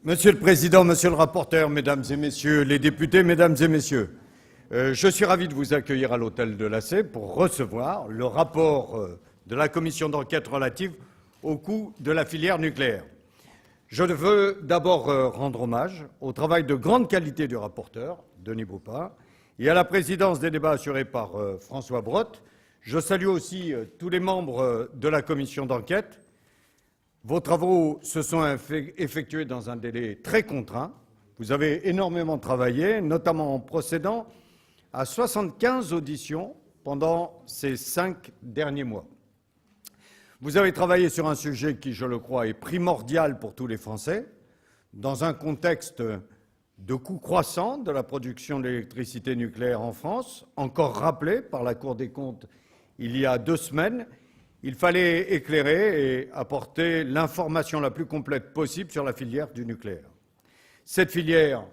Monsieur le Président, Monsieur le rapporteur, Mesdames et Messieurs les députés, Mesdames et Messieurs, je suis ravi de vous accueillir à l'hôtel de l'AC pour recevoir le rapport de la commission d'enquête relative au coût de la filière nucléaire. Je veux d'abord rendre hommage au travail de grande qualité du rapporteur, Denis Baupin, et à la présidence des débats assurée par François Brottes. Je salue aussi tous les membres de la commission d'enquête. Vos travaux se sont effectués dans un délai très contraint. Vous avez énormément travaillé, notamment en procédant à 75 auditions pendant ces 5 derniers mois. Vous avez travaillé sur un sujet qui, je le crois, est primordial pour tous les Français, dans un contexte de coûts croissants de la production d'électricité nucléaire en France, encore rappelé par la Cour des comptes il y a 2 semaines. Il fallait éclairer et apporter l'information la plus complète possible sur la filière du nucléaire. Cette filière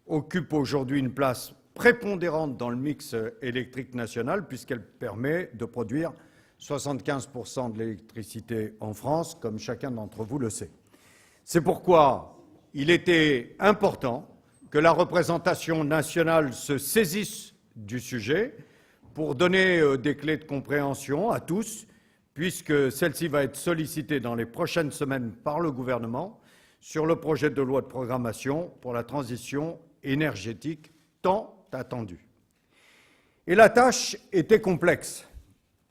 occupe aujourd'hui une place prépondérante dans le mix électrique national puisqu'elle permet de produire 75% de l'électricité en France, comme chacun d'entre vous le sait. C'est pourquoi il était important que la représentation nationale se saisisse du sujet pour donner des clés de compréhension à tous, puisque celle-ci va être sollicitée dans les prochaines semaines par le gouvernement sur le projet de loi de programmation pour la transition énergétique tant attendue. Et la tâche était complexe.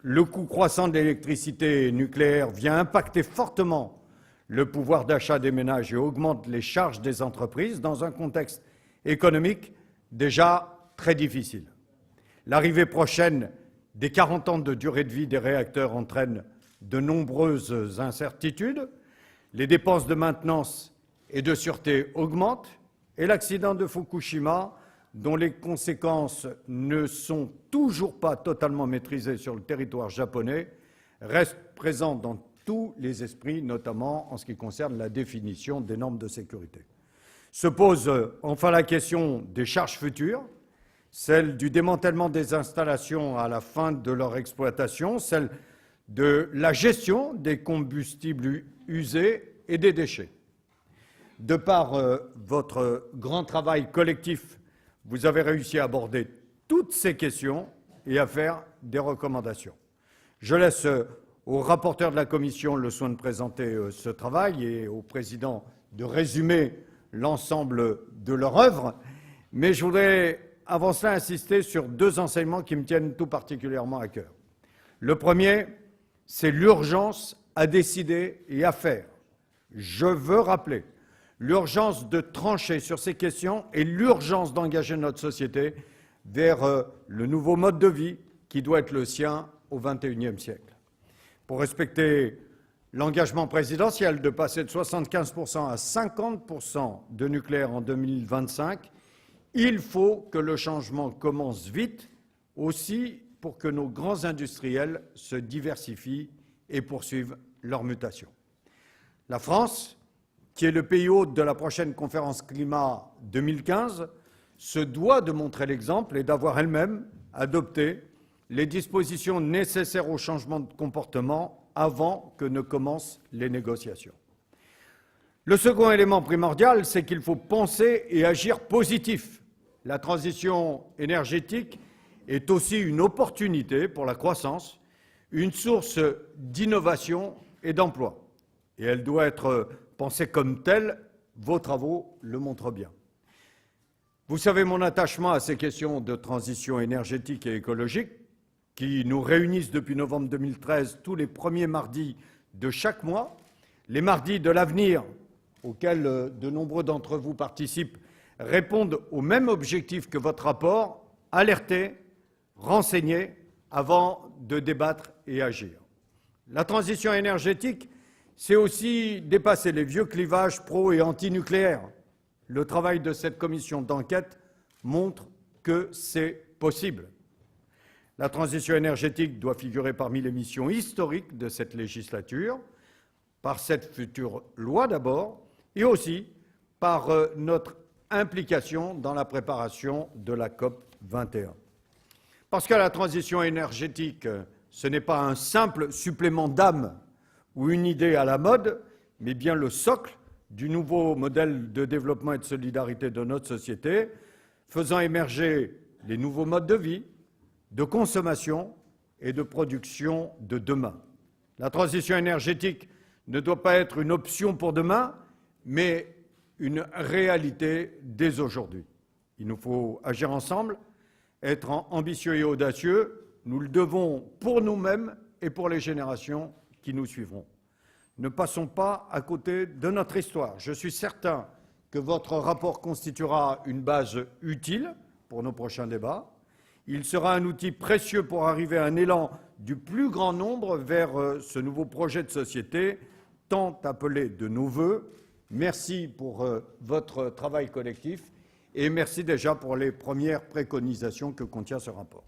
Le coût croissant de l'électricité nucléaire vient impacter fortement le pouvoir d'achat des ménages et augmente les charges des entreprises dans un contexte économique déjà très difficile. L'arrivée prochaine des 40 ans de durée de vie des réacteurs entraîne de nombreuses incertitudes. Les dépenses de maintenance et de sûreté augmentent et l'accident de Fukushima, dont les conséquences ne sont toujours pas totalement maîtrisées sur le territoire japonais, reste présent dans tous les esprits, notamment en ce qui concerne la définition des normes de sécurité. Se pose enfin la question des charges futures, celle du démantèlement des installations à la fin de leur exploitation, celle de la gestion des combustibles usés et des déchets. De par votre grand travail collectif, vous avez réussi à aborder toutes ces questions et à faire des recommandations. Je laisse au rapporteur de la Commission le soin de présenter ce travail et au président de résumer l'ensemble de leur œuvre, mais je voudrais avant cela insister sur 2 enseignements qui me tiennent tout particulièrement à cœur. Le premier, c'est l'urgence à décider et à faire. Je veux rappeler l'urgence de trancher sur ces questions et l'urgence d'engager notre société vers le nouveau mode de vie qui doit être le sien au XXIe siècle. Pour respecter l'engagement présidentiel de passer de 75% à 50% de nucléaire en 2025, il faut que le changement commence vite, aussi pour que nos grands industriels se diversifient et poursuivent leur mutation. La France, qui est le pays hôte de la prochaine conférence climat 2015, se doit de montrer l'exemple et d'avoir elle-même adopté les dispositions nécessaires au changement de comportement avant que ne commencent les négociations. Le second élément primordial, c'est qu'il faut penser et agir positif. La transition énergétique est aussi une opportunité pour la croissance, une source d'innovation et d'emploi. Et elle doit être pensée comme telle, vos travaux le montrent bien. Vous savez mon attachement à ces questions de transition énergétique et écologique qui nous réunissent depuis novembre 2013 tous les premiers mardis de chaque mois, les mardis de l'avenir auxquels de nombreux d'entre vous participent répondent au même objectif que votre rapport, alerter, renseigner avant de débattre et agir. La transition énergétique, c'est aussi dépasser les vieux clivages pro- et anti-nucléaires. Le travail de cette commission d'enquête montre que c'est possible. La transition énergétique doit figurer parmi les missions historiques de cette législature, par cette future loi d'abord, et aussi par notre implication dans la préparation de la COP 21. Parce que la transition énergétique, ce n'est pas un simple supplément d'âme ou une idée à la mode, mais bien le socle du nouveau modèle de développement et de solidarité de notre société, faisant émerger les nouveaux modes de vie, de consommation et de production de demain. La transition énergétique ne doit pas être une option pour demain, mais une réalité dès aujourd'hui. Il nous faut agir ensemble, être ambitieux et audacieux. Nous le devons pour nous-mêmes et pour les générations qui nous suivront. Ne passons pas à côté de notre histoire. Je suis certain que votre rapport constituera une base utile pour nos prochains débats. Il sera un outil précieux pour arriver à un élan du plus grand nombre vers ce nouveau projet de société tant appelé de nos vœux. Merci pour votre travail collectif et merci déjà pour les premières préconisations que contient ce rapport.